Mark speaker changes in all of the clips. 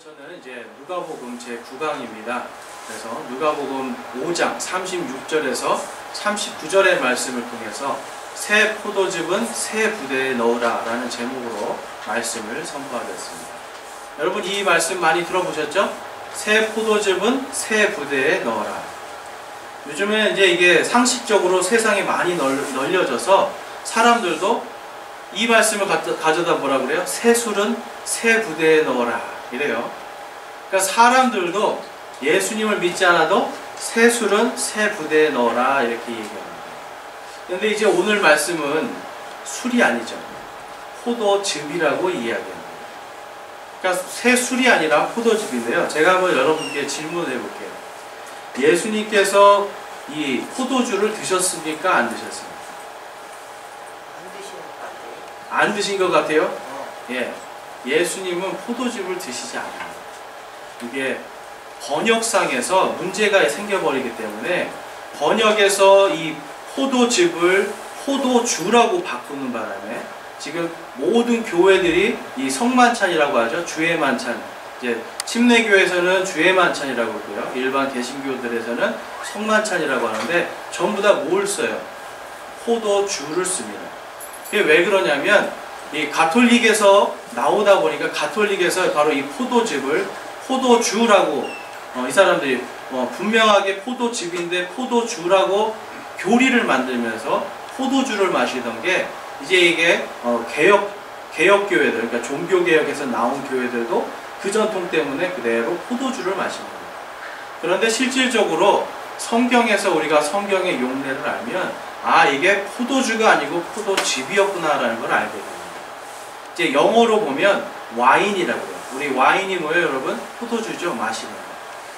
Speaker 1: 저는 이제 누가복음 제9강입니다. 그래서 누가복음 5장 36절에서 39절의 말씀을 통해서 새 포도즙은 새 부대에 넣으라 라는 제목으로 말씀을 선포하겠습니다. 여러분 이 말씀 많이 들어보셨죠? 새 포도즙은 새 부대에 넣어라. 요즘에 이제 이게 상식적으로 세상에 많이 널려져서 사람들도 이 말씀을 가져다 뭐라 그래요? 새 술은 새 부대에 넣어라 이래요. 그러니까 사람들도 예수님을 믿지 않아도 새 술은 새 부대에 넣어라 이렇게 얘기합니다. 그런데 이제 오늘 말씀은 술이 아니죠. 포도즙이라고 이야기합니다. 그러니까 새 술이 아니라 포도즙인데요. 제가 한번 여러분께 질문해 볼게요. 예수님께서 이 포도주를 드셨습니까? 안 드셨습니까? 안 드신 것 같아요? 예. 예수님은 포도즙을 드시지 않아요. 이게 번역상에서 문제가 생겨버리기 때문에 번역에서 이 포도즙을 포도주라고 바꾸는 바람에 지금 모든 교회들이 이 성만찬이라고 하죠. 주의 만찬. 이제 침례교에서는 주의 만찬이라고 하고요. 일반 개신교들에서는 성만찬이라고 하는데 전부 다 뭘 써요? 포도주를 씁니다. 이게 왜 그러냐면 이 가톨릭에서 나오다 보니까 가톨릭에서 바로 이 포도즙을 포도주라고 이 사람들이 분명하게 포도즙인데 포도주라고 교리를 만들면서 포도주를 마시던 게 이제 이게 개혁교회들, 그러니까 종교개혁에서 나온 교회들도 그 전통 때문에 그대로 포도주를 마십니다. 그런데 실질적으로 성경에서 우리가 성경의 용례를 알면 아 이게 포도주가 아니고 포도즙이었구나라는 걸 알게 됩니다. 이제 영어로 보면 와인이라고 해요. 우리 와인이 뭐예요 여러분? 포도주죠. 마시는 거.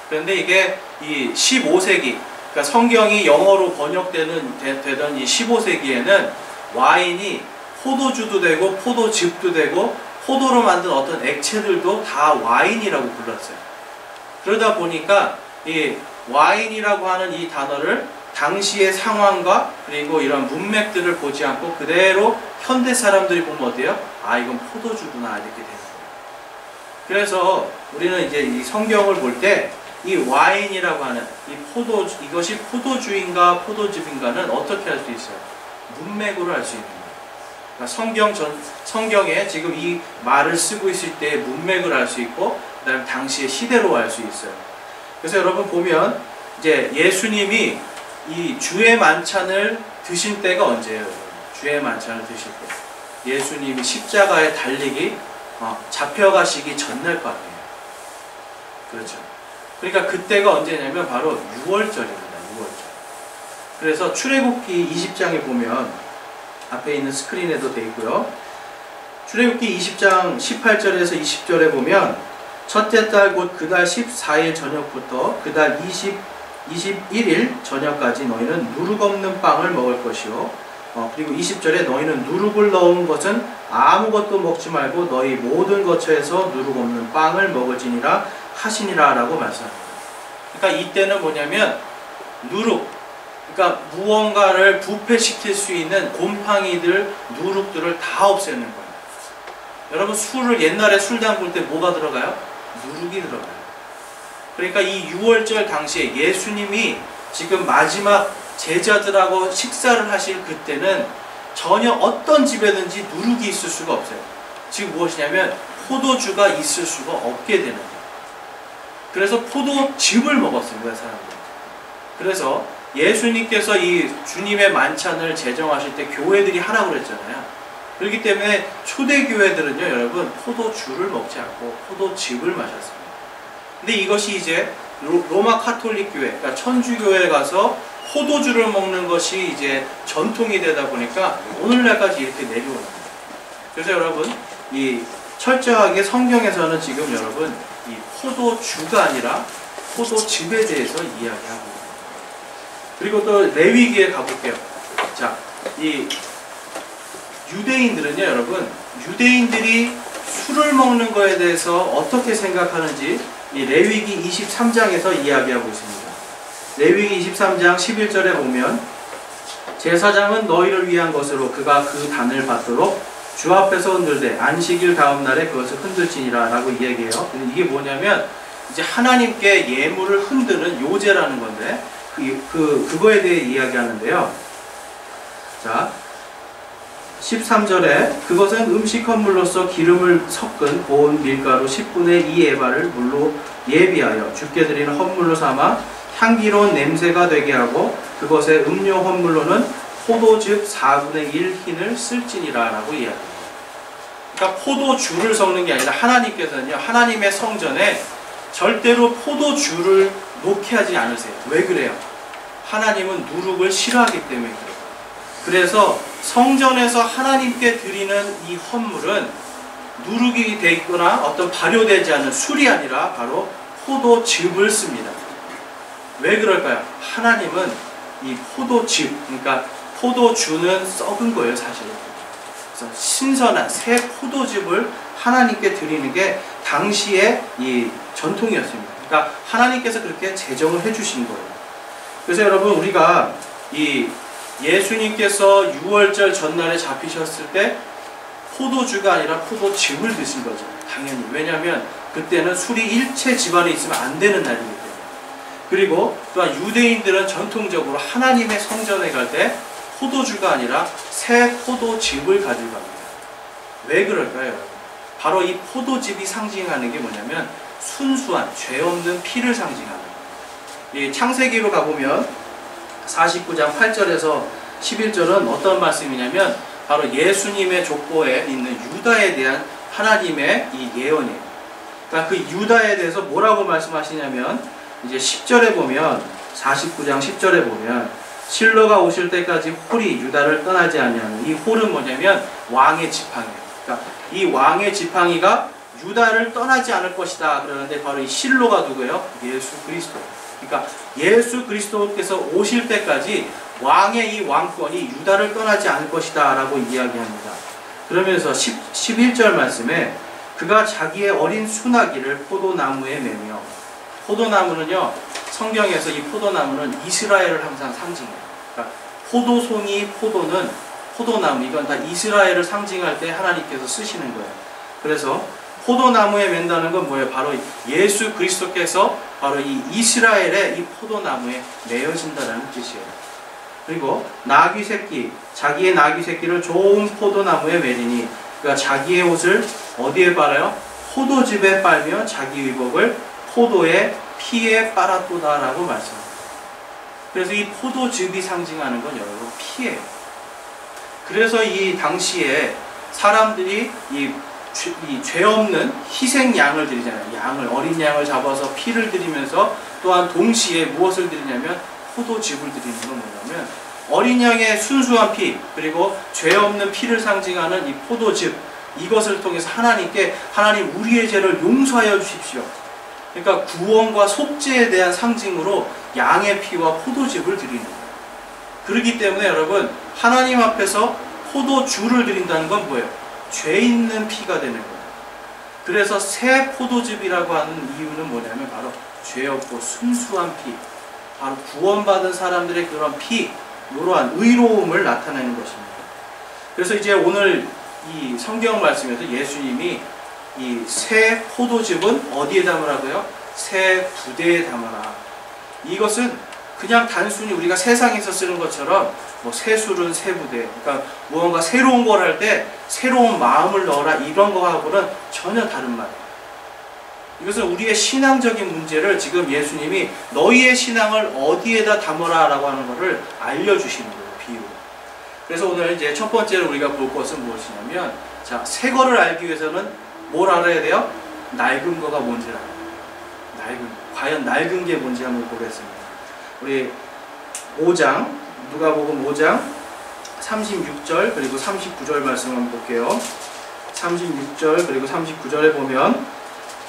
Speaker 1: 그런데 이게 이 15세기 그러니까 성경이 영어로 번역되던 이 15세기에는 와인이 포도주도 되고 포도즙도 되고 포도로 만든 어떤 액체들도 다 와인이라고 불렀어요. 그러다 보니까 이 와인이라고 하는 이 단어를 당시의 상황과 그리고 이런 문맥들을 보지 않고 그대로 현대 사람들이 보면 어때요? 아 이건 포도주구나 이렇게 되는 거예요. 그래서 우리는 이제 이 성경을 볼 때 이 와인이라고 하는 이 포도주, 이것이 포도주인가 포도즙인가는 어떻게 할 수 있어요? 문맥으로 할 수 있는 거예요. 그러니까 성경에 지금 이 말을 쓰고 있을 때의 문맥을 알 수 있고 그 다음에 당시의 시대로 알 수 있어요. 그래서 여러분 보면 이제 예수님이 이 주의 만찬을 드신 때가 언제예요? 주의 만찬을 드실 때 예수님이 십자가에 달리기 잡혀가시기 전날 밤이에요. 그렇죠. 그러니까 그때가 언제냐면 바로 6월절입니다. 6월절. 그래서 출애굽기 20장에 보면 앞에 있는 스크린에도 되어 있고요. 출애굽기 20장 18절에서 20절에 보면 첫째 달 곧 그달 14일 저녁부터 그달 21일 저녁까지 너희는 누룩 없는 빵을 먹을 것이요. 그리고 20절에 너희는 누룩을 넣은 것은 아무것도 먹지 말고 너희 모든 거처에서 누룩 없는 빵을 먹을지니라 하시니라 라고 말씀합니다. 그러니까 이때는 뭐냐면 누룩, 그러니까 무언가를 부패시킬 수 있는 곰팡이들, 누룩들을 다 없애는 거예요. 여러분 술을 옛날에 술 담글 때 뭐가 들어가요? 누룩이 들어가요. 그러니까 이 6월절 당시에 예수님이 지금 마지막 제자들하고 식사를 하실 그때는 전혀 어떤 집에든지 누룩이 있을 수가 없어요. 지금 무엇이냐면 포도주가 있을 수가 없게 되는 거예요. 그래서 포도즙을 먹었습니다, 사람들이. 그래서 예수님께서 이 주님의 만찬을 제정하실 때 교회들이 하라고 그랬잖아요. 그렇기 때문에 초대교회들은요, 여러분, 포도주를 먹지 않고 포도즙을 마셨습니다. 근데 이것이 이제 로마 카톨릭 교회, 그러니까 천주교회에 가서 포도주를 먹는 것이 이제 전통이 되다 보니까 오늘날까지 이렇게 내려오는 거예요. 그래서 여러분, 이 철저하게 성경에서는 지금 여러분, 이 포도주가 아니라 포도즙에 대해서 이야기하고 있습니다. 그리고 또 레위기에 가볼게요. 자, 이 유대인들은요, 여러분, 유대인들이 술을 먹는 거에 대해서 어떻게 생각하는지 이 레위기 23장에서 이야기하고 있습니다. 레위기 23장 11절에 보면 제사장은 너희를 위한 것으로 그가 그 단을 받도록 주 앞에서 흔들되 안식일 다음 날에 그것을 흔들지니라 라고 이야기해요. 근데 이게 뭐냐면 이제 하나님께 예물을 흔드는 요제라는 건데 그거에 대해 이야기하는데요. 자, 13절에 그것은 음식 헌물로서 기름을 섞은 고운 밀가루 10분의 2 에바를 물로 예비하여 주께 드리는 헌물로 삼아 향기로운 냄새가 되게 하고 그것의 음료 헌물로는 포도즙 4분의 1 흰을 쓸지니라 라고 이야기합니다. 그러니까 포도주를 섞는 게 아니라 하나님께서는요, 하나님의 성전에 절대로 포도주를 놓게 하지 않으세요. 왜 그래요? 하나님은 누룩을 싫어하기 때문에 그래요. 그래서 성전에서 하나님께 드리는 이 헌물은 누룩이 되어 있거나 어떤 발효되지 않은 술이 아니라 바로 포도즙을 씁니다. 왜 그럴까요? 하나님은 이 포도즙, 그러니까 포도주는 썩은 거예요, 사실. 그래서 신선한 새 포도즙을 하나님께 드리는 게 당시의 이 전통이었습니다. 그러니까 하나님께서 그렇게 제정을 해주신 거예요. 그래서 여러분, 우리가 이 예수님께서 6월절 전날에 잡히셨을 때 포도주가 아니라 포도즙을 드신 거죠. 당연히. 왜냐하면 그때는 술이 일체 집안에 있으면 안 되는 날이기 때문에. 그리고 또한 유대인들은 전통적으로 하나님의 성전에 갈 때 포도주가 아니라 새 포도즙을 가지고 갑니다. 왜 그럴까요? 바로 이 포도즙이 상징하는 게 뭐냐면 순수한 죄 없는 피를 상징하는 거예요. 이 창세기로 가보면 49장 8절에서 11절은 어떤 말씀이냐면 바로 예수님의 족보에 있는 유다에 대한 하나님의 이 예언이에요. 그러니까 그 유다에 대해서 뭐라고 말씀하시냐면 이제 10절에 보면 49장 10절에 보면 실로가 오실 때까지 홀이 유다를 떠나지 아니하는, 이 홀은 뭐냐면 왕의 지팡이예요. 그러니까 이 왕의 지팡이가 유다를 떠나지 않을 것이다 그러는데 바로 이 실로가 누구예요? 예수 그리스도. 그러니까 예수 그리스도께서 오실 때까지 왕의 이 왕권이 유다를 떠나지 않을 것이다 라고 이야기합니다. 그러면서 11절 말씀에 그가 자기의 어린 수나기를 포도나무에 매며, 포도나무는요, 성경에서 이 포도나무는 이스라엘을 항상 상징해요. 그러니까 포도송이, 포도는 포도나무, 이건 다 이스라엘을 상징할 때 하나님께서 쓰시는 거예요. 그래서 포도나무에 맨다는 건 뭐예요? 바로 예수 그리스도께서 바로 이 이스라엘의 이 포도나무에 매어진다는 뜻이에요. 그리고 나귀 새끼, 자기의 나귀 새끼를 좋은 포도나무에 매리니, 그러니까 자기의 옷을 어디에 빨아요? 포도즙에 빨며 자기 의복을 포도의 피에 빨았도다 라고 말씀합니다. 그래서 이 포도즙이 상징하는 건 여러분 피예요. 그래서 이 당시에 사람들이 이 죄 없는 희생양을 드리잖아요. 양을, 어린 양을 잡아서 피를 드리면서 또한 동시에 무엇을 드리냐면 포도즙을 드리는 건 뭐냐면 어린 양의 순수한 피, 그리고 죄 없는 피를 상징하는 이 포도즙, 이것을 통해서 하나님께 하나님 우리의 죄를 용서하여 주십시오. 그러니까 구원과 속죄에 대한 상징으로 양의 피와 포도즙을 드리는 거예요. 그렇기 때문에 여러분, 하나님 앞에서 포도주를 드린다는 건 뭐예요? 죄 있는 피가 되는 거예요. 그래서 새 포도즙이라고 하는 이유는 뭐냐면 바로 죄 없고 순수한 피, 바로 구원받은 사람들의 그런 피, 이러한 의로움을 나타내는 것입니다. 그래서 이제 오늘 이 성경 말씀에서 예수님이 이 새 포도즙은 어디에 담으라고요? 새 부대에 담아라. 이것은 그냥 단순히 우리가 세상에서 쓰는 것처럼 뭐 새 술은 새 부대, 그러니까 무언가 새로운 걸 할 때 새로운 마음을 넣어라 이런 거하고는 전혀 다른 말이에요. 이것은 우리의 신앙적인 문제를 지금 예수님이 너희의 신앙을 어디에다 담아라 라고 하는 것을 알려주시는 거예요, 비유. 그래서 오늘 이제 첫 번째로 우리가 볼 것은 무엇이냐면, 자, 새 거를 알기 위해서는 뭘 알아야 돼요? 낡은 거가 뭔지를 알아야 돼요. 과연 낡은 게 뭔지 한번 보겠습니다. 우리 5장, 누가복음 5장 36절 그리고 39절 말씀 한번 볼게요. 36절 그리고 39절에 보면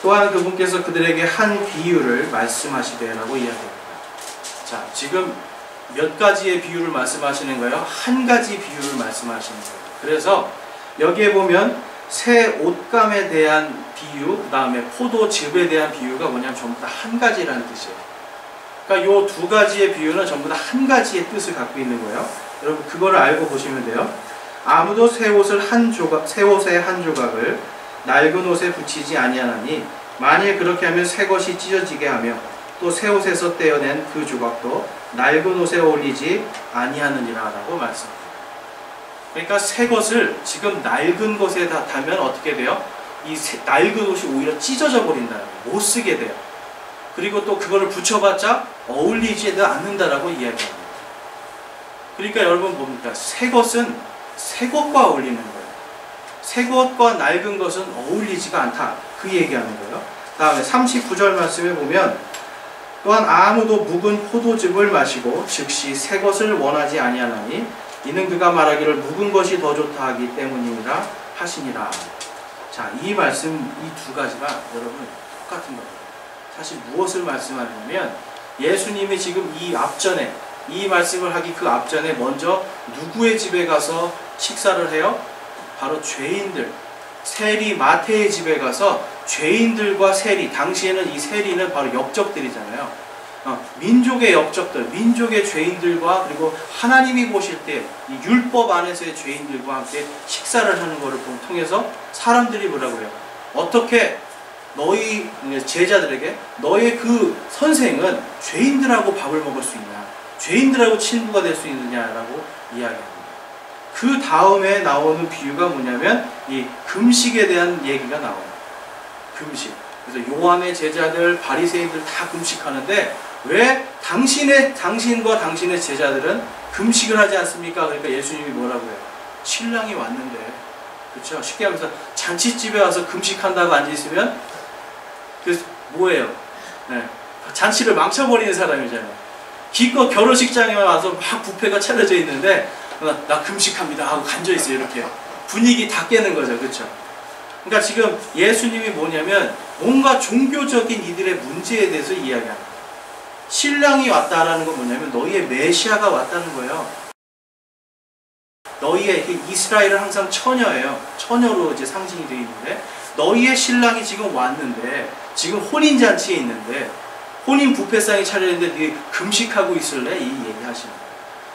Speaker 1: 또한 그분께서 그들에게 한 비유를 말씀하시되라고 이야기합니다. 자, 지금 몇 가지의 비유를 말씀하시는 거예요? 한 가지 비유를 말씀하시는 거예요. 그래서 여기에 보면 새 옷감에 대한 비유, 그 다음에 포도즙에 대한 비유가 뭐냐면 전부 다 한 가지라는 뜻이에요. 그러니까 이 두 가지의 비유는 전부 다 한 가지의 뜻을 갖고 있는 거예요. 여러분 그거를 알고 보시면 돼요. 아무도 새 옷의 한 조각을 낡은 옷에 붙이지 아니하나니 만일 그렇게 하면 새 것이 찢어지게 하며 또 새 옷에서 떼어낸 그 조각도 낡은 옷에 어울리지 아니하느니라 라고 말씀합니다. 그러니까 새 것을 지금 낡은 것에 달면 어떻게 돼요? 이 낡은 옷이 오히려 찢어져 버린다는 거예요. 못 쓰게 돼요. 그리고 또 그거를 붙여봤자 어울리지도 않는다라고 이야기합니다. 그러니까 여러분 뭡니까? 새 것은 새 것과 어울리는 거예요. 새 것과 낡은 것은 어울리지가 않다. 그 얘기하는 거예요. 다음에 39절 말씀에 보면 또한 아무도 묵은 포도즙을 마시고 즉시 새 것을 원하지 아니하나니 이는 그가 말하기를 묵은 것이 더 좋다 하기 때문이니라 하시니라. 자, 이 말씀, 이 두 가지가 여러분 똑같은 겁니다. 사실 무엇을 말씀하냐면 예수님이 지금 이 앞전에 이 말씀을 하기 그 앞전에 먼저 누구의 집에 가서 식사를 해요? 바로 죄인들, 세리 마태의 집에 가서 죄인들과 세리, 당시에는 이 세리는 바로 역적들이잖아요. 민족의 역적들, 민족의 죄인들과 그리고 하나님이 보실 때 이 율법 안에서의 죄인들과 함께 식사를 하는 것을 통해서 사람들이 뭐라고 해요? 어떻게 너희 제자들에게 너의 그 선생은 죄인들하고 밥을 먹을 수 있냐? 죄인들하고 친구가 될 수 있느냐라고 이야기합니다. 그 다음에 나오는 비유가 뭐냐면 이 금식에 대한 얘기가 나와요. 금식. 그래서 요한의 제자들, 바리새인들 다 금식하는데 왜 당신과 당신의 제자들은 금식을 하지 않습니까? 그러니까 예수님이 뭐라고 해요? 신랑이 왔는데, 그렇죠? 쉽게 하면서 잔치집에 와서 금식한다고 앉아있으면 그 뭐예요? 네. 잔치를 망쳐버리는 사람이잖아요. 기껏 결혼식장에 와서 막 뷔페가 차려져 있는데 나 금식합니다 하고 앉아있어요. 이렇게 분위기 다 깨는 거죠. 그렇죠? 그러니까 지금 예수님이 뭐냐면 뭔가 종교적인 이들의 문제에 대해서 이야기합니다. 신랑이 왔다라는 건 뭐냐면 너희의 메시아가 왔다는 거예요. 너희의 이스라엘은 항상 처녀예요. 처녀로 이제 상징이 되어 있는데 너희의 신랑이 지금 왔는데 지금 혼인잔치에 있는데 혼인 뷔페상이 차려있는데 네 금식하고 있을래? 이 얘기하시는 거예요.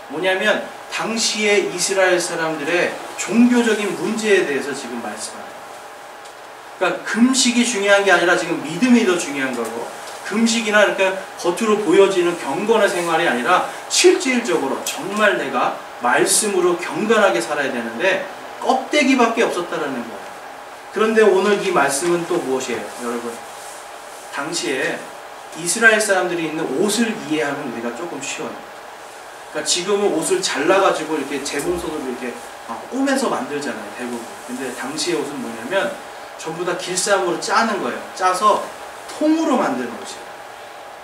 Speaker 1: 뭐냐면 당시의 이스라엘 사람들의 종교적인 문제에 대해서 지금 말씀합니다. 그러니까 금식이 중요한 게 아니라 지금 믿음이 더 중요한 거고 금식이나 이렇게 겉으로 보여지는 경건의 생활이 아니라 실질적으로 정말 내가 말씀으로 경건하게 살아야 되는데 껍데기밖에 없었다라는 거예요. 그런데 오늘 이 말씀은 또 무엇이에요? 여러분, 당시에 이스라엘 사람들이 입는 옷을 이해하면 우리가 조금 쉬워요. 그러니까 지금은 옷을 잘라가지고 이렇게 재봉선으로 이렇게 꼬매서 만들잖아요, 대부분. 근데 당시의 옷은 뭐냐면 전부 다 길쌈으로 짜는 거예요. 짜서 통으로 만드는 옷이에요.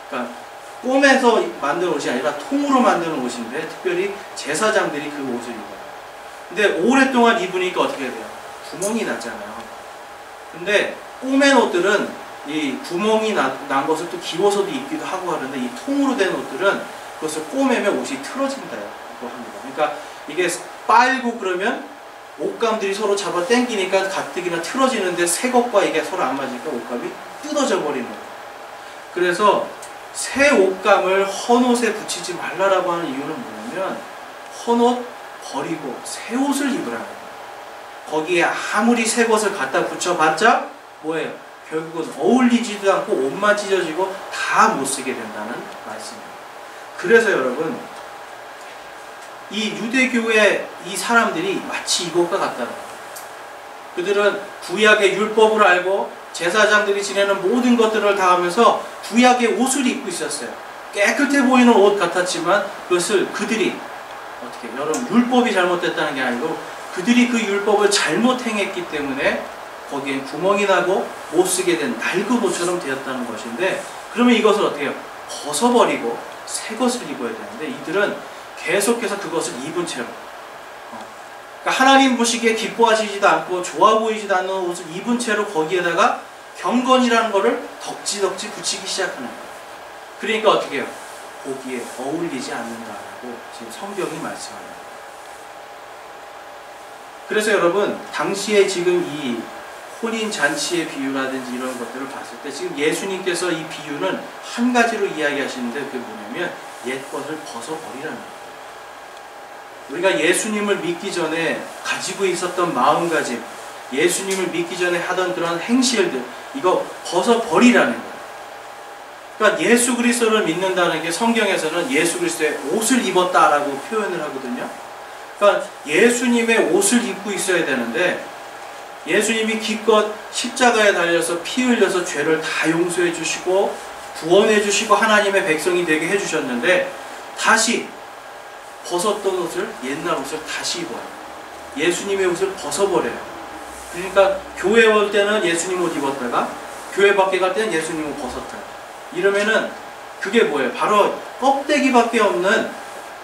Speaker 1: 그러니까 꼬매서 만드는 옷이 아니라 통으로 만드는 옷인데 특별히 제사장들이 그 옷을 입어요. 근데 오랫동안 입으니까 어떻게 돼요? 구멍이 났잖아요. 근데 꼬맨 옷들은 이 구멍이 난 것을 또 기워서도 입기도 하고 하는데 이 통으로 된 옷들은 그것을 꼬매면 옷이 틀어진다고 합니다. 그러니까 이게 빨고 그러면 옷감들이 서로 잡아 당기니까 가뜩이나 틀어지는데 새 것과 이게 서로 안 맞으니까 옷감이 뜯어져 버리는 거예요. 그래서 새 옷감을 헌옷에 붙이지 말라라고 하는 이유는 뭐냐면 헌옷 버리고 새 옷을 입으라는 거예요. 거기에 아무리 새 것을 갖다 붙여봤자 뭐예요? 결국은 어울리지도 않고 옷만 찢어지고 다 못 쓰게 된다는 말씀입니다. 그래서 여러분 이 유대교의 이 사람들이 마치 이것과 같다는 거예요. 그들은 구약의 율법을 알고 제사장들이 지내는 모든 것들을 다 하면서 구약의 옷을 입고 있었어요. 깨끗해 보이는 옷 같았지만 그것을 그들이 어떻게 여러분 율법이 잘못됐다는 게 아니고 그들이 그 율법을 잘못 행했기 때문에 거기엔 구멍이 나고 못 쓰게 된 낡은 옷처럼 되었다는 것인데 그러면 이것을 어떻게 해요? 벗어버리고 새 것을 입어야 되는데 이들은 계속해서 그것을 입은 채로 그러니까 하나님 보시기에 기뻐하시지도 않고 좋아 보이지도 않는 옷을 입은 채로 거기에다가 경건이라는 것을 덕지덕지 붙이기 시작하는 거예요. 그러니까 어떻게 해요? 거기에 어울리지 않는다라고 지금 성경이 말씀합니다. 그래서 여러분 당시에 지금 이 혼인잔치의 비유라든지 이런 것들을 봤을 때 지금 예수님께서 이 비유는 한 가지로 이야기하시는데 그게 뭐냐면 옛 것을 벗어버리라는 거예요. 우리가 예수님을 믿기 전에 가지고 있었던 마음가짐, 예수님을 믿기 전에 하던 그런 행실들, 이거 벗어버리라는 거예요. 그러니까 예수 그리스도를 믿는다는 게 성경에서는 예수 그리스도의 옷을 입었다라고 표현을 하거든요. 그러니까 예수님의 옷을 입고 있어야 되는데, 예수님이 기껏 십자가에 달려서 피 흘려서 죄를 다 용서해 주시고 구원해 주시고 하나님의 백성이 되게 해 주셨는데, 다시 벗었던 옷을, 옛날 옷을 다시 입어요. 예수님의 옷을 벗어버려요. 그러니까 교회 올 때는 예수님 옷 입었다가 교회 밖에 갈 때는 예수님 옷 벗었다. 이러면은 그게 뭐예요? 바로 껍데기밖에 없는,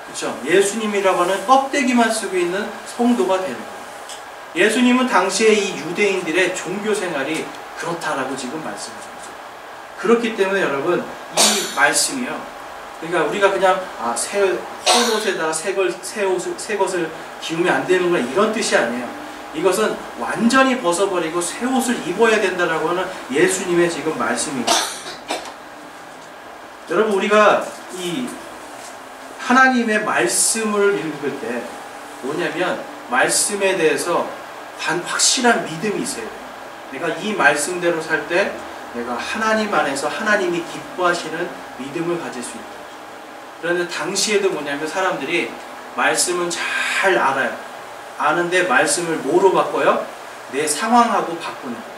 Speaker 1: 그렇죠? 예수님이라고 하는 껍데기만 쓰고 있는 성도가 되는 거예요. 예수님은 당시에 이 유대인들의 종교 생활이 그렇다라고 지금 말씀하셨어요. 그렇기 때문에 여러분, 이 말씀이요, 그러니까 우리가 그냥 새 옷에다가 새 것을 기우면 안 되는 거야, 이런 뜻이 아니에요. 이것은 완전히 벗어버리고 새 옷을 입어야 된다라고 하는 예수님의 지금 말씀입니다. 여러분, 우리가 이 하나님의 말씀을 읽을 때 뭐냐면, 말씀에 대해서 확실한 믿음이 있어야 돼요. 내가 이 말씀대로 살 때 내가 하나님 안에서 하나님이 기뻐하시는 믿음을 가질 수 있다. 그런데 당시에도 뭐냐면, 사람들이 말씀은 잘 알아요. 아는데 말씀을 뭐로 바꿔요? 내 상황하고 바꾸는 거예요.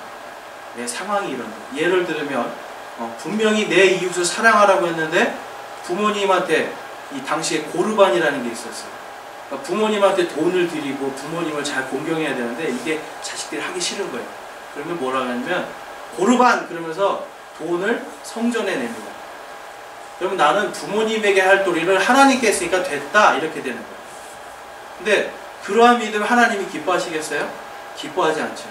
Speaker 1: 내 상황이 이런 거예요. 예를 들면 분명히 내 이웃을 사랑하라고 했는데 부모님한테, 이 당시에 고르반이라는 게 있었어요. 그러니까 부모님한테 돈을 드리고 부모님을 잘 공경해야 되는데 이게 자식들이 하기 싫은 거예요. 그러면 뭐라고 하냐면 고르반 그러면서 돈을 성전에 냅니다. 그러면 나는 부모님에게 할 도리를 하나님께 했으니까 됐다, 이렇게 되는 거예요. 근데 그러한 믿음 하나님이 기뻐하시겠어요? 기뻐하지 않죠.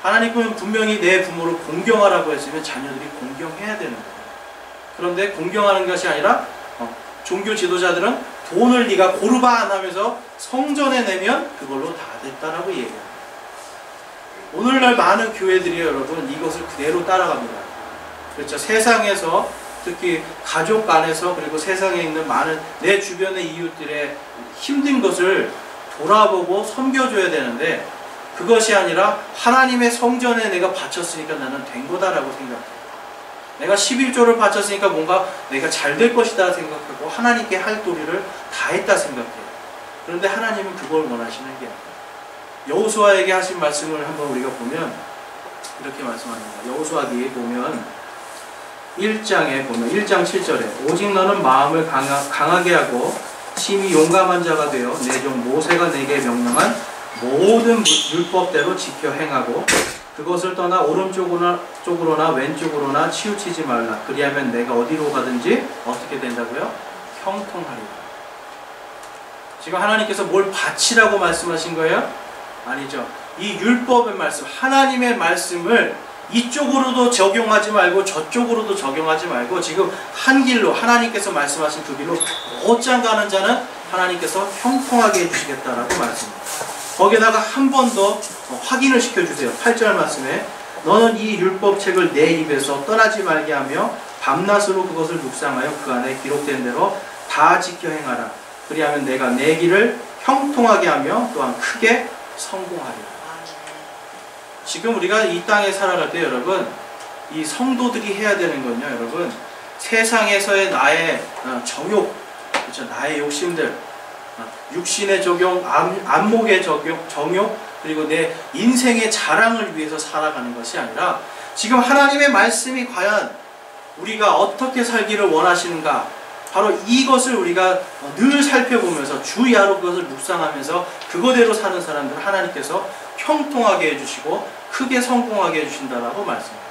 Speaker 1: 하나님은 분명히 내 부모를 공경하라고 했으면 자녀들이 공경해야 되는 거예요. 그런데 공경하는 것이 아니라 종교 지도자들은 돈을 네가 고르반 하면서 성전에 내면 그걸로 다 됐다라고 얘기합니다. 오늘날 많은 교회들이 여러분 이것을 그대로 따라갑니다. 그렇죠. 세상에서, 특히 가족 안에서, 그리고 세상에 있는 많은 내 주변의 이웃들의 힘든 것을 돌아보고 섬겨줘야 되는데, 그것이 아니라 하나님의 성전에 내가 바쳤으니까 나는 된 거다라고 생각해요. 내가 11조를 바쳤으니까 뭔가 내가 잘 될 것이다 생각하고 하나님께 할 도리를 다 했다 생각해요. 그런데 하나님은 그걸 원하시는 게 아니에요. 여호수아에게 하신 말씀을 한번 우리가 보면 이렇게 말씀합니다. 여호수아기에 보면 1장에 보면 1장 7절에 오직 너는 마음을 강하게 하고 심히 용감한 자가 되어 내 종 모세가 내게 명령한 모든 율법대로 지켜 행하고 그것을 떠나 오른쪽으로나 왼쪽으로나 치우치지 말라. 그리하면 내가 어디로 가든지 어떻게 된다고요? 형통하리라. 지금 하나님께서 뭘 바치라고 말씀하신 거예요? 아니죠. 이 율법의 말씀, 하나님의 말씀을 이쪽으로도 적용하지 말고 저쪽으로도 적용하지 말고 지금 한 길로, 하나님께서 말씀하신 그 길로 곧장 가는 자는 하나님께서 형통하게 해주시겠다라고 말씀합니다. 거기에다가 한 번 더 확인을 시켜주세요. 8절 말씀에 너는 이 율법책을 내 입에서 떠나지 말게 하며 밤낮으로 그것을 묵상하여 그 안에 기록된 대로 다 지켜 행하라. 그리하면 내가 내 길을 형통하게 하며 또한 크게 성공하리라. 지금 우리가 이 땅에 살아갈 때 여러분, 이 성도들이 해야 되는 건요, 여러분, 세상에서의 나의 정욕, 그렇죠? 나의 욕심들, 육신의 적용, 안목의 정욕, 그리고 내 인생의 자랑을 위해서 살아가는 것이 아니라 지금 하나님의 말씀이 과연 우리가 어떻게 살기를 원하시는가, 바로 이것을 우리가 늘 살펴보면서 주야로 그것을 묵상하면서 그거대로 사는 사람들 하나님께서 형통하게 해주시고 크게 성공하게 해주신다라고 말씀합니다.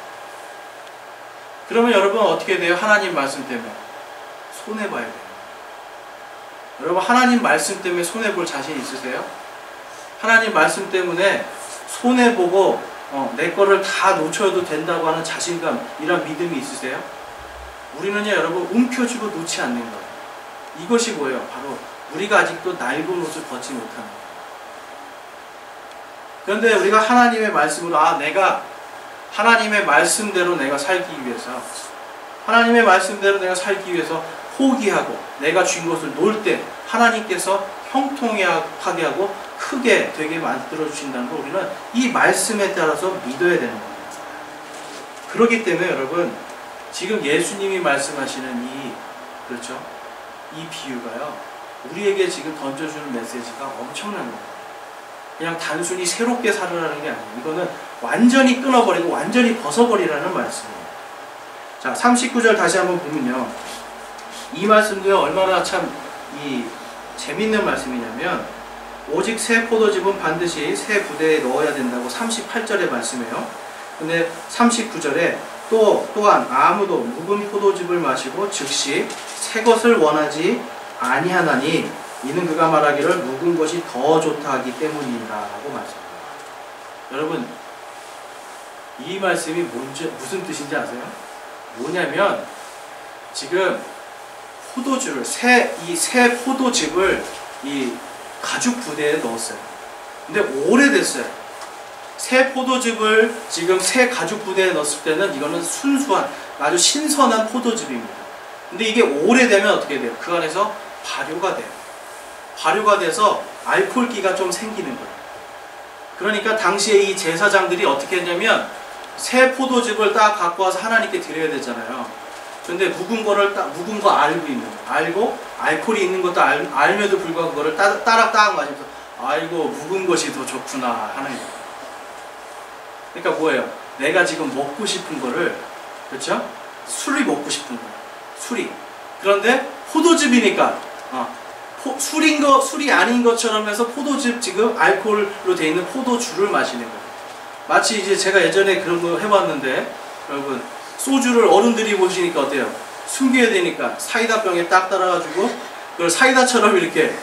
Speaker 1: 그러면 여러분 어떻게 돼요? 하나님 말씀 때문에 손해봐야 돼요. 여러분 하나님 말씀 때문에 손해볼 자신 있으세요? 하나님 말씀 때문에 손해보고 내 거를 다 놓쳐도 된다고 하는 자신감, 이런 믿음이 있으세요? 우리는요 여러분 움켜쥐고 놓지 않는 거예요. 이것이 뭐예요? 바로 우리가 아직도 낡은 옷을 벗지 못하는 거예요. 그런데 우리가 하나님의 말씀으로 내가 하나님의 말씀대로 내가 살기 위해서, 하나님의 말씀대로 내가 살기 위해서 포기하고 내가 쥔 것을 놓을 때 하나님께서 형통하게 하고 크게 되게 만들어 주신다는 걸 우리는 이 말씀에 따라서 믿어야 되는 겁니다. 그렇기 때문에 여러분, 지금 예수님이 말씀하시는 그렇죠? 이 비유가요, 우리에게 지금 던져주는 메시지가 엄청난 겁니다. 그냥 단순히 새롭게 살으라는 게 아니에요. 이거는 완전히 끊어버리고 완전히 벗어버리라는 말씀이에요. 자, 39절 다시 한번 보면요, 이 말씀도요 얼마나 참 재밌는 말씀이냐면, 오직 새 포도즙은 반드시 새 부대에 넣어야 된다고 38절의 말씀이에요. 근데 39절에 또한 아무도 묵은 포도즙을 마시고 즉시 새 것을 원하지 아니하나니 이는 그가 말하기를 묵은 것이 더 좋다 하기 때문이라 라고 말씀합니다. 여러분, 이 말씀이 무슨 뜻인지 아세요? 뭐냐면, 지금 포도주를 새 포도즙을 이 가죽 부대에 넣었어요. 근데 오래됐어요. 새 포도즙을 지금 새 가죽 부대에 넣었을 때는 이거는 순수한 아주 신선한 포도즙입니다. 근데 이게 오래되면 어떻게 돼요? 그 안에서 발효가 돼요. 발효가 돼서 알코올기가 좀 생기는 거예요. 그러니까 당시에 이 제사장들이 어떻게 했냐면, 새 포도즙을 딱 갖고 와서 하나님께 드려야 되잖아요. 근데 묵은 거 알고 있는 거, 알고 알코올이 있는 것도 알면도 불구하고 그거를 따락 마시면서 아이고 묵은 것이 더 좋구나 하는 거예요. 그러니까 뭐예요? 내가 지금 먹고 싶은 거를, 그렇죠? 술이 먹고 싶은 거예요. 술이. 그런데 포도즙이니까 술이 아닌 것처럼 해서 포도즙, 지금 알코올로 되어 있는 포도주를 마시는 거예요. 마치 이제 제가 예전에 그런 거 해봤는데, 여러분, 소주를 어른들이 보시니까 어때요? 숨겨야 되니까 사이다병에 딱 따라가지고 그걸 사이다처럼 이렇게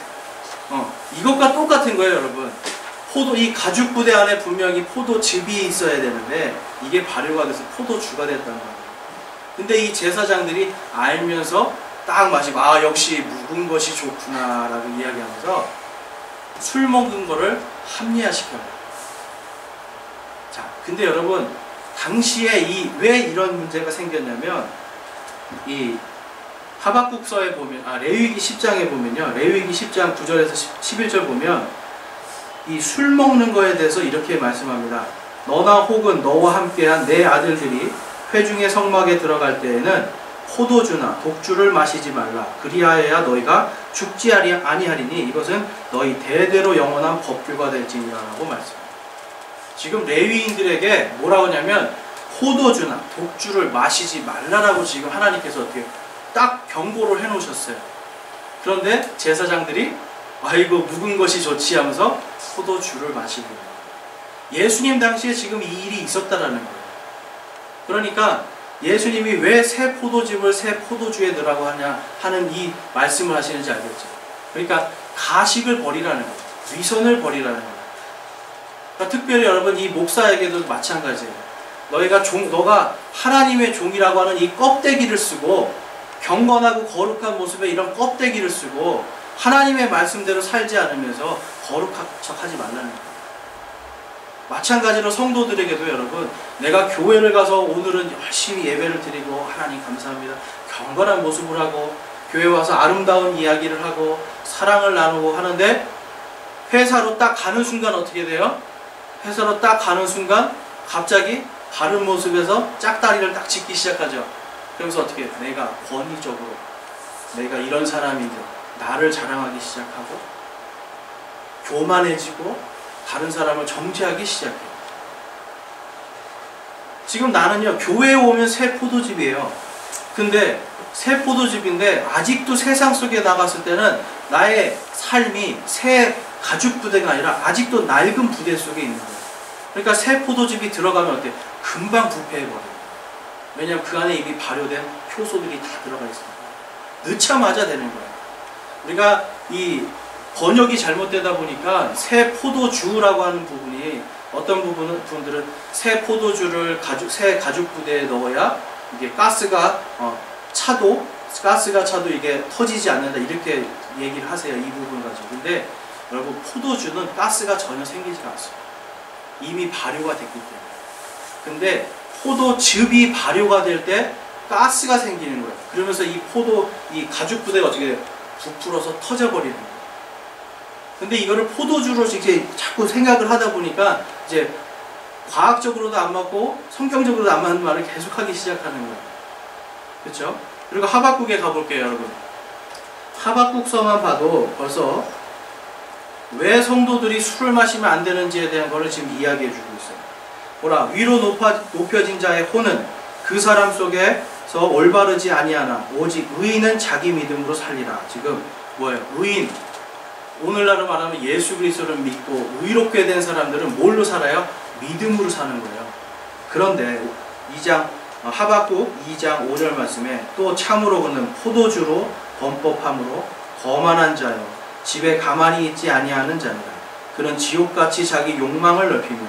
Speaker 1: 이것과 똑같은 거예요, 여러분. 이 가죽 부대 안에 분명히 포도즙이 있어야 되는데 이게 발효가 돼서 포도주가 됐단 말이에요. 근데 이 제사장들이 알면서 딱 마시고 역시 묵은 것이 좋구나 라고 이야기하면서 술 먹은 거를 합리화시켜요. 자, 근데 여러분, 당시에 왜 이런 문제가 생겼냐면, 이 하박국서에 보면, 레위기 10장에 보면요, 레위기 10장 9절에서 11절 보면 이 술 먹는 거에 대해서 이렇게 말씀합니다. 너나 혹은 너와 함께한 내 아들들이 회중의 성막에 들어갈 때에는 포도주나 독주를 마시지 말라. 그리하여야 너희가 죽지 아니하리니 이것은 너희 대대로 영원한 법규가 될지니라 라고 말씀합니다. 지금 레위인들에게 뭐라고 하냐면, 포도주나 독주를 마시지 말라라고 지금 하나님께서 어떻게 딱 경고를 해 놓으셨어요. 그런데 제사장들이 아이고 묵은 것이 좋지 하면서 포도주를 마시고, 예수님 당시에 지금 이 일이 있었다라는 거예요. 그러니까 예수님이 왜 새 포도즙을 새 포도주에 넣으라고 하는 이 말씀을 하시는지 알겠죠? 그러니까 가식을 버리라는 거예요. 위선을 버리라는 거예요. 그러니까 특별히 여러분, 이 목사에게도 마찬가지예요. 너가 하나님의 종이라고 하는 이 껍데기를 쓰고, 경건하고 거룩한 모습의 이런 껍데기를 쓰고 하나님의 말씀대로 살지 않으면서 거룩한 척 하지 말라는 거예요. 마찬가지로 성도들에게도 여러분, 내가 교회를 가서 오늘은 열심히 예배를 드리고 하나님 감사합니다, 경건한 모습을 하고 교회 와서 아름다운 이야기를 하고 사랑을 나누고 하는데, 회사로 딱 가는 순간 어떻게 돼요? 회사로 딱 가는 순간 갑자기 바른 모습에서 짝다리를 딱 짚기 시작하죠. 그러면서 어떻게, 내가 권위적으로 내가 이런 사람인데 나를 자랑하기 시작하고 교만해지고 다른 사람을 정죄하기 시작해요. 지금 나는요, 교회에 오면 새 포도즙이에요. 근데 새 포도즙인데 아직도 세상 속에 나갔을 때는 나의 삶이 새 가죽 부대가 아니라 아직도 낡은 부대 속에 있는 거예요. 그러니까 새 포도즙이 들어가면 어때? 금방 부패해버려요. 왜냐하면 그 안에 이미 발효된 효소들이 다 들어가 있습니다. 넣자마자 되는 거예요. 우리가 이 번역이 잘못되다 보니까 새 포도주라고 하는 부분이, 어떤 분들은 새 포도주를 새 가죽 부대에 넣어야 이게 가스가 차도 이게 터지지 않는다, 이렇게 얘기를 하세요. 이 부분 가지고. 근데 여러분, 포도주는 가스가 전혀 생기지가 않습니다. 이미 발효가 됐기 때문에. 근데 포도즙이 발효가 될 때 가스가 생기는 거예요. 그러면서 이 가죽 부대가 어떻게 돼요? 부풀어서 터져버리는 거예요. 근데 이거를 포도주로 이렇게 자꾸 생각을 하다 보니까 이제 과학적으로도 안 맞고 성경적으로도 안 맞는 말을 계속하기 시작하는 거예요. 그렇죠? 그리고 하박국에 가볼게요, 여러분. 하박국서만 봐도 벌써 왜 성도들이 술을 마시면 안 되는지에 대한 것을 지금 이야기해 주고 있어요. 보라, 위로 높여진 자의 혼은 그 사람 속에서 올바르지 아니하나 오직 의인은 자기 믿음으로 살리라. 지금 뭐예요? 의인. 오늘날로 말하면 예수 그리스도를 믿고 의롭게 된 사람들은 뭘로 살아요? 믿음으로 사는 거예요. 그런데 하박국 2장 5절 말씀에 또 참으로 그는 포도주로 범법함으로 거만한 자요 집에 가만히 있지 아니하는 자니라. 그는 지옥같이 자기 욕망을 넓히며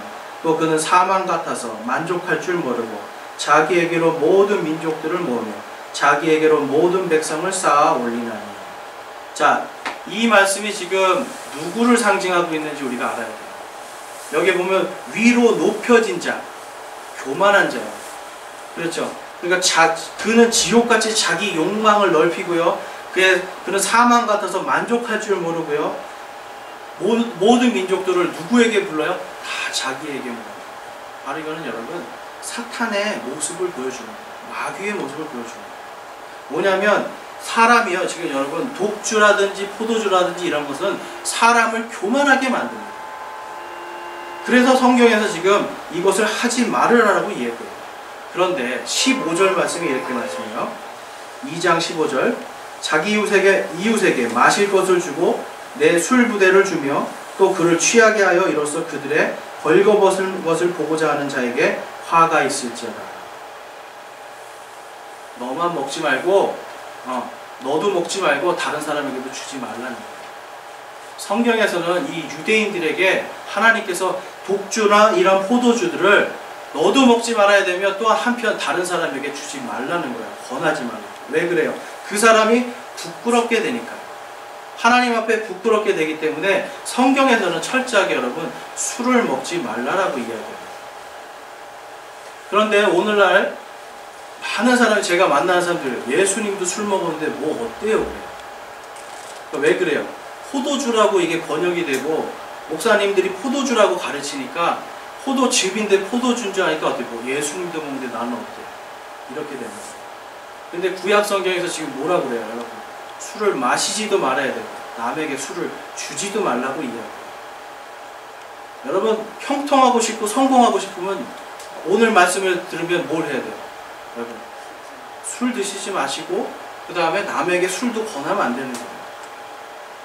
Speaker 1: 또 그는 사망 같아서 만족할 줄 모르고 자기에게로 모든 민족들을 모으며 자기에게로 모든 백성을 쌓아 올리나니. 자, 이 말씀이 지금 누구를 상징하고 있는지 우리가 알아야 돼요. 여기 보면 위로 높여진 자, 교만한 자예요. 그렇죠? 그러니까 그는 지옥같이 자기 욕망을 넓히고요. 그는 사망 같아서 만족할 줄 모르고요. 모든 민족들을 누구에게 불러요? 다 자기에게 불러요. 바로 이거는 여러분 사탄의 모습을 보여주는 거예요. 마귀의 모습을 보여주는 거예요. 뭐냐면 사람이요, 지금 여러분 독주라든지 포도주라든지 이런 것은 사람을 교만하게 만듭니다. 그래서 성경에서 지금 이것을 하지 말으라고 이야기해요. 그런데 15절 말씀이 이렇게 말씀해요. 2장 15절 자기 이웃에게 마실 것을 주고 내 술 부대를 주며 또 그를 취하게 하여 이로써 그들의 벌거벗은 것을 보고자 하는 자에게 화가 있을지어다. 너만 먹지 말고 너도 먹지 말고 다른 사람에게도 주지 말라는 거예요. 성경에서는 이 유대인들에게 하나님께서 독주나 이런 포도주들을 너도 먹지 말아야 되며 또한 한편 다른 사람에게 주지 말라는 거예요. 권하지 말라고. 왜 그래요? 그 사람이 부끄럽게 되니까. 하나님 앞에 부끄럽게 되기 때문에 성경에서는 철저하게 여러분 술을 먹지 말라라고 이야기합니다. 그런데 오늘날 많은 사람이, 제가 만나는 사람들, 예수님도 술 먹었는데 뭐 어때요? 그래요. 그러니까 왜 그래요? 포도주라고 이게 번역이 되고 목사님들이 포도주라고 가르치니까 포도즙인데 포도주인 줄 아니까 어때? 뭐 예수님도 먹는데 나는 어때? 이렇게 되는 거예요. 근데 구약 성경에서 지금 뭐라 그래요, 여러분? 술을 마시지도 말아야 되고 남에게 술을 주지도 말라고 이야기해요. 여러분 형통하고 싶고 성공하고 싶으면 오늘 말씀을 들으면 뭘 해야 돼요? 여러분 술 드시지 마시고 그 다음에 남에게 술도 권하면 안 되는 거예요.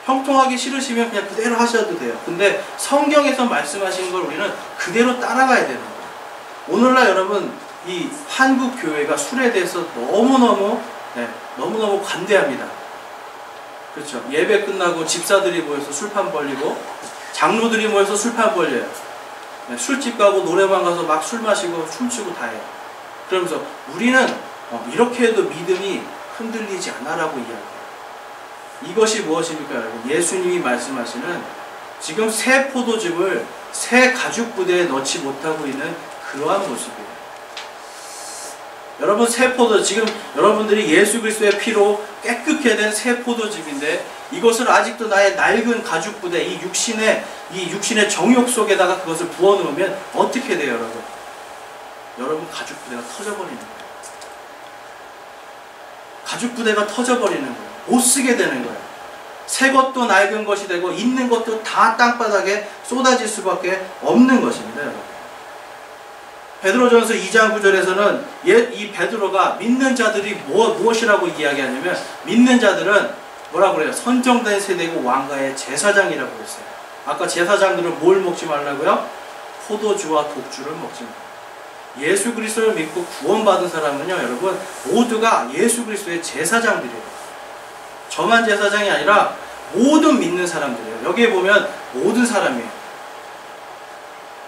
Speaker 1: 형통하기 싫으시면 그냥 그대로 하셔도 돼요. 근데 성경에서 말씀하시는 걸 우리는 그대로 따라가야 되는 거예요. 오늘날 여러분 이 한국 교회가 술에 대해서 너무너무 관대합니다. 그렇죠? 예배 끝나고 집사들이 모여서 술판 벌리고 장로들이 모여서 술판 벌려요. 술집 가고 노래방 가서 막 술 마시고 춤추고 다 해요. 그러면서 우리는 이렇게 해도 믿음이 흔들리지 않아라고 이야기해요. 이것이 무엇입니까, 여러분? 예수님이 말씀하시는 지금 새 포도즙을 새 가죽 부대에 넣지 못하고 있는 그러한 모습이에요. 여러분 새 포도, 지금 여러분들이 예수 그리스도의 피로 깨끗게 된 새 포도즙인데 이것을 아직도 나의 낡은 가죽 부대, 이 육신의 정욕 속에다가 그것을 부어 놓으면 어떻게 돼요, 여러분? 여러분 가죽 부대가 터져버리는 거예요. 가죽 부대가 터져버리는 거예요. 못 쓰게 되는 거예요. 새 것도 낡은 것이 되고 있는 것도 다 땅바닥에 쏟아질 수밖에 없는 것입니다, 여러분. 베드로전서 2장 9절에서는 이 베드로가 믿는 자들이 무엇이라고 이야기하냐면 믿는 자들은 뭐라고 그래요? 선정된 세대고 왕가의 제사장이라고 했어요. 아까 제사장들은 뭘 먹지 말라고요? 포도주와 독주를 먹지 말라고. 예수 그리스도를 믿고 구원받은 사람은요, 여러분 모두가 예수 그리스도의 제사장들이에요. 저만 제사장이 아니라 모든 믿는 사람들이에요. 여기에 보면 모든 사람이에요.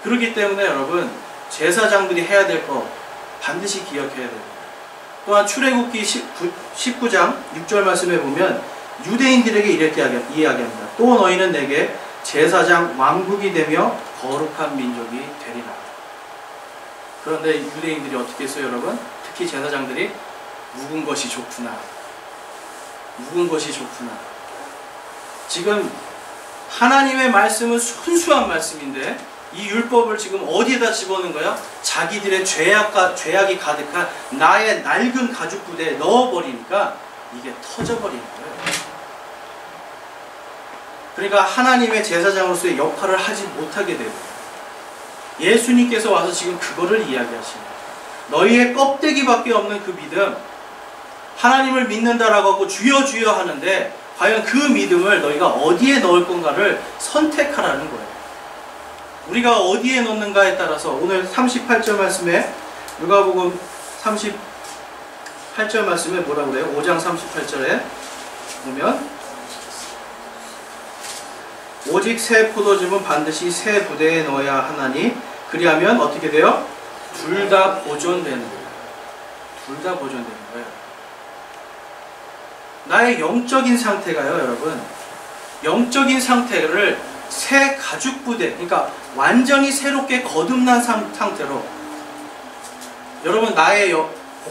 Speaker 1: 그렇기 때문에 여러분 제사장들이 해야 될 거 반드시 기억해야 됩니다. 또한 출애굽기 19장 6절 말씀에 보면 유대인들에게 이렇게 이야기합니다. 또 너희는 내게 제사장 왕국이 되며 거룩한 민족이 되리라. 그런데 유대인들이 어떻게 했어요, 여러분? 특히 제사장들이 묵은 것이 좋구나. 묵은 것이 좋구나. 지금 하나님의 말씀은 순수한 말씀인데 이 율법을 지금 어디에다 집어넣은 거야? 자기들의 죄악이 가득한 나의 낡은 가죽 부대에 넣어버리니까 이게 터져버리는 거예요. 그러니까 하나님의 제사장으로서의 역할을 하지 못하게 되고, 예수님께서 와서 지금 그거를 이야기하십니다. 너희의 껍데기밖에 없는 그 믿음, 하나님을 믿는다라고 하고 주여 주여 하는데 과연 그 믿음을 너희가 어디에 넣을 건가를 선택하라는 거예요. 우리가 어디에 넣는가에 따라서 오늘 38절 말씀에, 누가복음 38절 말씀에 뭐라고 그래요? 5장 38절에 보면, 오직 새 포도즙은 반드시 새 부대에 넣어야 하나니 그리하면 어떻게 돼요? 둘 다 보존되는 거예요. 둘 다 보존되는 거예요. 나의 영적인 상태가요, 여러분, 영적인 상태를 새 가죽 부대, 그러니까 완전히 새롭게 거듭난 상태로, 여러분 나의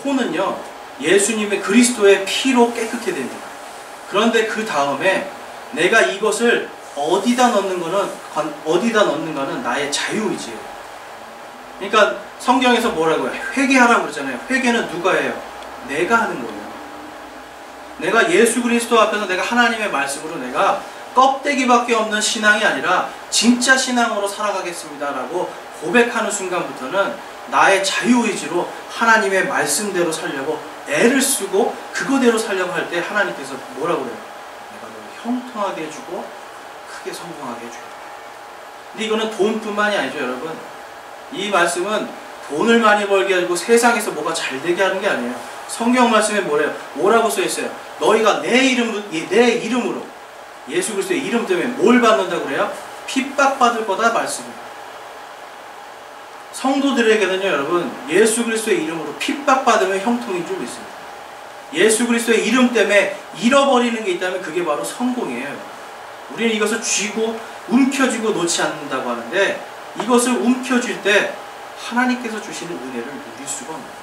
Speaker 1: 혼은요 예수님의 그리스도의 피로 깨끗게 됩니다. 그런데 그 다음에 내가 이것을 어디다 넣는가는 나의 자유의지예요. 그러니까 성경에서 뭐라고 해요? 회개하라고 그러잖아요. 회개는 누가 해요? 내가 하는 거예요. 내가 예수 그리스도 앞에서 내가 하나님의 말씀으로 내가 껍데기밖에 없는 신앙이 아니라 진짜 신앙으로 살아가겠습니다 라고 고백하는 순간부터는 나의 자유의지로 하나님의 말씀대로 살려고 애를 쓰고 그거대로 살려고 할 때 하나님께서 뭐라고 그래요? 내가 너를 형통하게 해주고 크게 성공하게 해줘요. 근데 이거는 돈뿐만이 아니죠, 여러분. 이 말씀은 돈을 많이 벌게 하고 세상에서 뭐가 잘 되게 하는 게 아니에요. 성경 말씀에 뭐라고 써 있어요? 너희가 내 이름으로 예수 그리스도의 이름 때문에 뭘 받는다고 그래요? 핍박받을 거다 말씀입니다. 성도들에게는요, 여러분, 예수 그리스도의 이름으로 핍박받으면 형통이 좀 있습니다. 예수 그리스도의 이름 때문에 잃어버리는 게 있다면 그게 바로 성공이에요. 우리는 이것을 쥐고 움켜쥐고 놓지 않는다고 하는데, 이것을 움켜쥘 때 하나님께서 주시는 은혜를 누릴 수가 없는 거예요.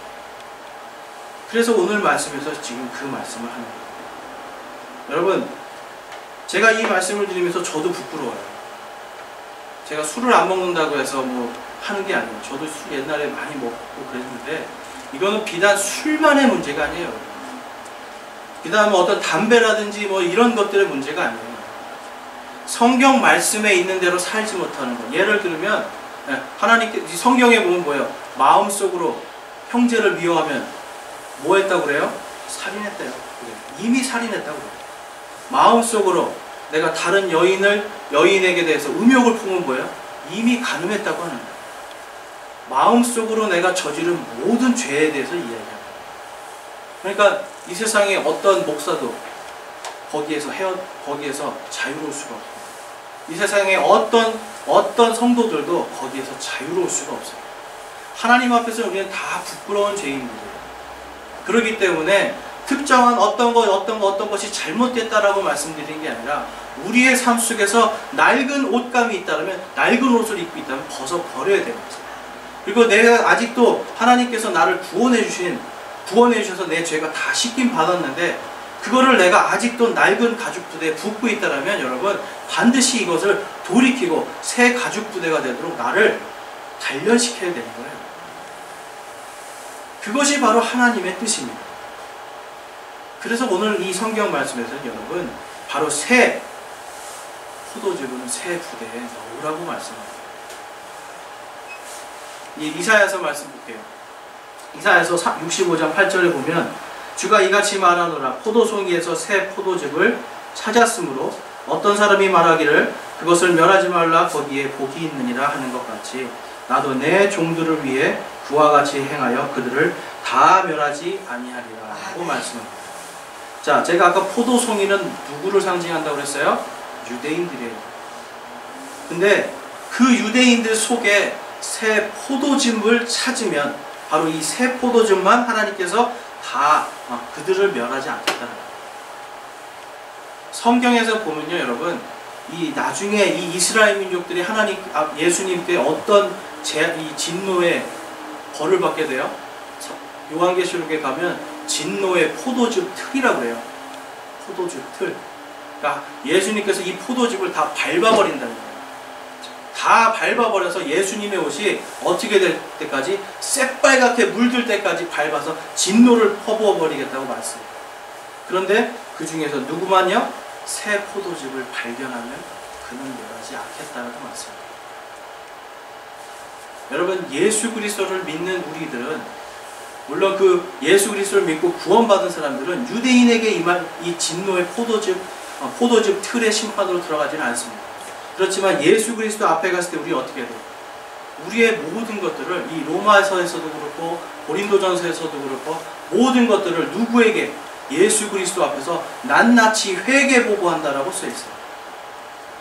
Speaker 1: 그래서 오늘 말씀에서 지금 그 말씀을 하는 거예요. 여러분, 제가 이 말씀을 드리면서 저도 부끄러워요. 제가 술을 안 먹는다고 해서 뭐 하는 게 아니에요. 저도 술 옛날에 많이 먹고 그랬는데 이거는 비단 술만의 문제가 아니에요. 비단 뭐 어떤 담배라든지 뭐 이런 것들의 문제가 아니에요. 성경 말씀에 있는 대로 살지 못하는 것. 예를 들면 하나님께 성경에 보면 뭐예요? 마음속으로 형제를 미워하면 뭐 했다고 그래요? 살인했대요. 이미 살인했다고 그래요. 마음속으로 내가 다른 여인에게 대해서 음욕을 품은 뭐예요? 이미 간음했다고 하는 거예요. 마음속으로 내가 저지른 모든 죄에 대해서 이야기합니다. 그러니까 이 세상에 어떤 목사도 거기에서 자유로울 수가 없어요. 이 세상에 어떤 성도들도 거기에서 자유로울 수가 없어요. 하나님 앞에서 우리는 다 부끄러운 죄인들이에요. 그렇기 때문에 특정한 어떤 것이 잘못됐다라고 말씀드리는 게 아니라 우리의 삶 속에서 낡은 옷감이 있다면 낡은 옷을 입고 있다면 벗어버려야 되는 거죠. 그리고 내가 아직도 하나님께서 나를 구원해 주셔서 내 죄가 다 씻김 받았는데 그거를 내가 아직도 낡은 가죽 부대에 붓고 있다면 여러분 반드시 이것을 돌이키고 새 가죽 부대가 되도록 나를 단련시켜야 되는 거예요. 그것이 바로 하나님의 뜻입니다. 그래서 오늘 이 성경 말씀에서는 여러분 바로 새 포도즙은 새 부대에 넣으라고 말씀합니다. 이 이사야서 말씀 볼게요. 이사야서 65장 8절에 보면 주가 이같이 말하노라 포도송이에서 새 포도즙을 찾았으므로 어떤 사람이 말하기를 그것을 멸하지 말라 거기에 복이 있느니라 하는 것 같이 나도 내 종들을 위해 그와 같이 행하여 그들을 다 멸하지 아니하리라 하고 말씀합니다. 자, 제가 아까 포도송이는 누구를 상징한다고 그랬어요? 유대인들이에요. 근데 그 유대인들 속에 새 포도즙을 찾으면 바로 이 새 포도즙만 하나님께서 다 그들을 멸하지 않겠다는 거예요. 성경에서 보면요, 여러분, 이 나중에 이 이스라엘 민족들이 예수님께 어떤 이 진노의 벌을 받게 돼요? 요한계시록에 가면 진노의 포도즙 틀이라고 그래요. 포도즙 틀. 그러니까 예수님께서 이 포도즙을 다 밟아버린다는 거예요. 다 밟아버려서 예수님의 옷이 어떻게 될 때까지 새빨갛게 물들 때까지 밟아서 진노를 퍼부어버리겠다고 말씀해요. 그런데 그 중에서 누구만요? 새 포도즙을 발견하면 그는 멸하지 않겠다라고 말씀합니다. 여러분, 예수 그리스도를 믿는 우리들은, 물론 그 예수 그리스도를 믿고 구원받은 사람들은 유대인에게 임할 이 진노의 포도즙 틀의 심판으로 들어가지는 않습니다. 그렇지만 예수 그리스도 앞에 갔을 때 우리 어떻게 돼요? 우리의 모든 것들을, 이 로마서에서도 그렇고 고린도전서에서도 그렇고 모든 것들을 누구에게? 예수 그리스도 앞에서 낱낱이 회개보고한다라고 써있어요.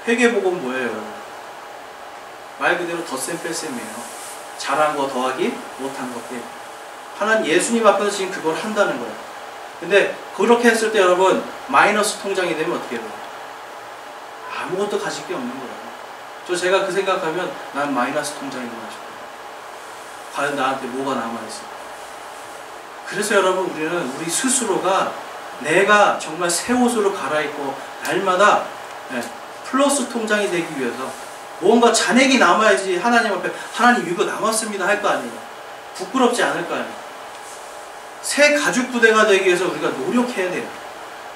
Speaker 1: 회개보고는 뭐예요, 여러분? 말 그대로 덧셈 뺄셈이에요. 잘한 거 더하기 못한 것 빼기. 하나님 예수님 앞에서 지금 그걸 한다는 거예요. 근데 그렇게 했을 때 여러분, 마이너스 통장이 되면 어떻게 돼요? 아무것도 가질 게 없는 거예요. 제가 그 생각하면 난 마이너스 통장이구나 싶어요. 과연 나한테 뭐가 남아있을까? 그래서 여러분, 우리는 우리 스스로가 내가 정말 새 옷으로 갈아입고 날마다 플러스 통장이 되기 위해서 뭔가 잔액이 남아야지 하나님 앞에 하나님 이거 남았습니다 할 거 아니에요. 부끄럽지 않을 거 아니에요. 새 가죽 부대가 되기 위해서 우리가 노력해야 돼요.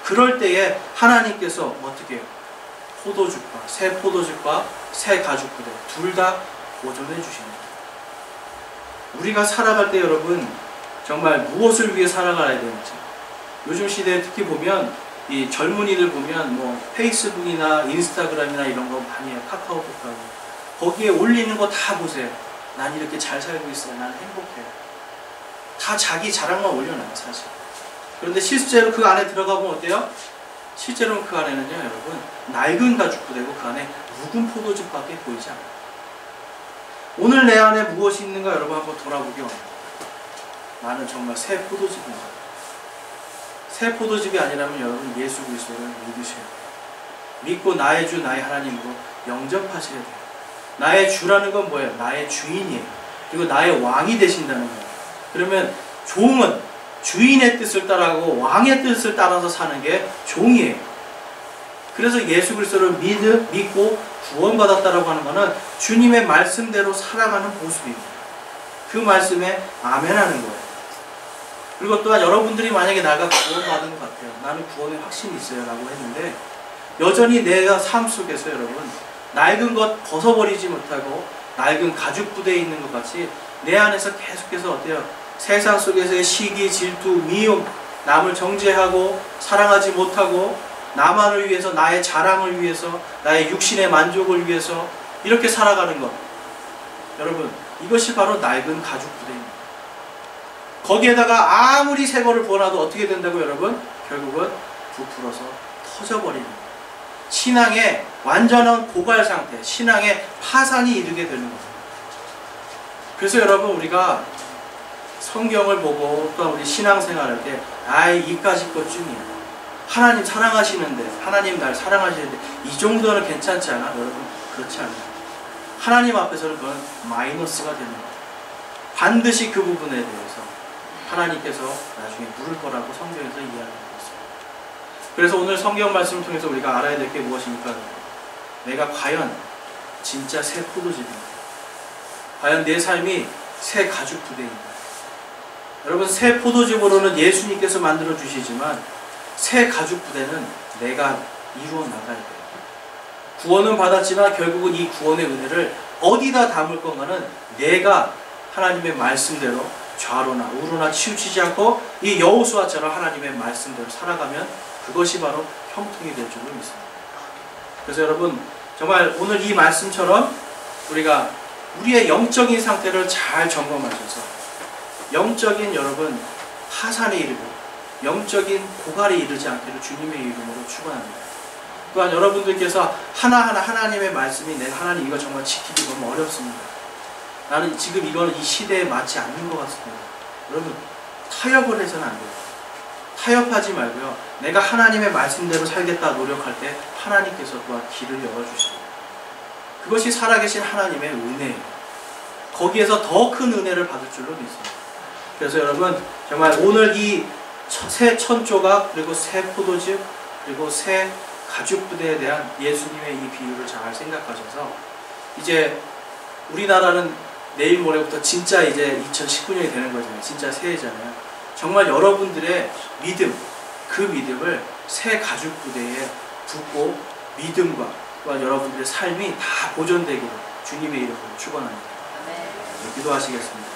Speaker 1: 그럴 때에 하나님께서 어떻게 해요? 새 포도즙과 새 가죽 부대 둘 다 보존해 주십니다. 우리가 살아갈 때 여러분, 정말 무엇을 위해 살아가야 되는지, 요즘 시대에 특히 보면 이 젊은이들 보면 뭐 페이스북이나 인스타그램이나 이런 거 많이 해요. 카카오톡하고 거기에 올리는 거 다 보세요. 난 이렇게 잘 살고 있어요. 난 행복해요. 다 자기 자랑만 올려놔요, 사실. 그런데 실제로 그 안에 들어가보면 어때요? 실제로는 그 안에는요, 여러분, 낡은 가죽 부대고 그 안에 묵은 포도즙밖에 보이지 않아요. 오늘 내 안에 무엇이 있는가 여러분 한번 돌아보기 원합니다. 나는 정말 새 포도즙입니다. 새 포도즙이 아니라면 여러분 예수 그리스도를 믿으셔야 돼요. 믿고 나의 주 나의 하나님으로 영접하셔야 돼요. 나의 주라는 건 뭐예요? 나의 주인이에요. 그리고 나의 왕이 되신다는 거예요. 그러면 종은 주인의 뜻을 따라가고 왕의 뜻을 따라서 사는 게 종이에요. 그래서 예수 그리스도를 믿고 구원받았다라고 하는 것은 주님의 말씀대로 살아가는 모습입니다. 그 말씀에 아멘하는 거예요. 그리고 또한 여러분들이 만약에 나가 구원받은 것 같아요. 나는 구원에 확신이 있어요 라고 했는데 여전히 내가 삶 속에서 여러분 낡은 것 벗어버리지 못하고 낡은 가죽 부대에 있는 것 같이 내 안에서 계속해서 어때요? 세상 속에서의 시기, 질투, 미움, 남을 정죄하고 사랑하지 못하고 나만을 위해서, 나의 자랑을 위해서, 나의 육신의 만족을 위해서 이렇게 살아가는 것, 여러분 이것이 바로 낡은 가죽 부대입니다. 거기에다가 아무리 새 거를 부어놔도 어떻게 된다고 여러분? 결국은 부풀어서 터져버리는 거예요. 신앙의 완전한 고갈 상태, 신앙의 파산이 이르게 되는 거예요. 그래서 여러분 우리가 성경을 보고 또 우리 신앙생활할 때 이까짓 것중이야. 하나님 사랑하시는데, 하나님 날 사랑하시는데 이 정도는 괜찮지 않아? 여러분 그렇지 않아요. 하나님 앞에서는 그건 마이너스가 되는 거예요. 반드시 그 부분에 대해서 하나님께서 나중에 물을 거라고 성경에서 이야기하고 있습니다. 그래서 오늘 성경 말씀을 통해서 우리가 알아야 될 게 무엇입니까? 내가 과연 진짜 새 포도즙입니다. 과연 내 삶이 새 가죽 부대입니다. 여러분 새 포도즙으로는 예수님께서 만들어 주시지만 새 가죽 부대는 내가 이루어 나가야 돼요. 구원은 받았지만 결국은 이 구원의 은혜를 어디다 담을 건가는 내가 하나님의 말씀대로 좌로나 우로나 치우치지 않고 이 여호수아처럼 하나님의 말씀대로 살아가면 그것이 바로 형통이 될 줄로 믿습니다. 그래서 여러분 정말 오늘 이 말씀처럼 우리가 우리의 영적인 상태를 잘 점검하셔서 영적인 여러분 파산에 이르고 영적인 고갈에 이르지 않기를 주님의 이름으로 축원합니다. 또한 여러분들께서 하나하나 하나님의 말씀이 내가 하나님 이거 정말 지키기 너무 어렵습니다. 나는 지금 이거는 이 시대에 맞지 않는 것 같습니다. 여러분 타협을 해서는 안 돼요. 타협하지 말고요. 내가 하나님의 말씀대로 살겠다 노력할 때 하나님께서 또한 길을 열어주십니다. 그것이 살아계신 하나님의 은혜예요. 거기에서 더 큰 은혜를 받을 줄로 믿습니다. 그래서 여러분 정말 오늘 이 새 천조각 그리고 새 포도즙 그리고 새 가죽 부대에 대한 예수님의 이 비유를 잘 생각하셔서 이제 우리나라는 내일 모레부터 진짜 이제 2019년이 되는 거잖아요. 진짜 새해잖아요. 정말 여러분들의 믿음, 그 믿음을 새 가죽 부대에 붓고 믿음과 여러분들의 삶이 다 보존되기를 주님의 이름으로 축원합니다. 기도하시겠습니다.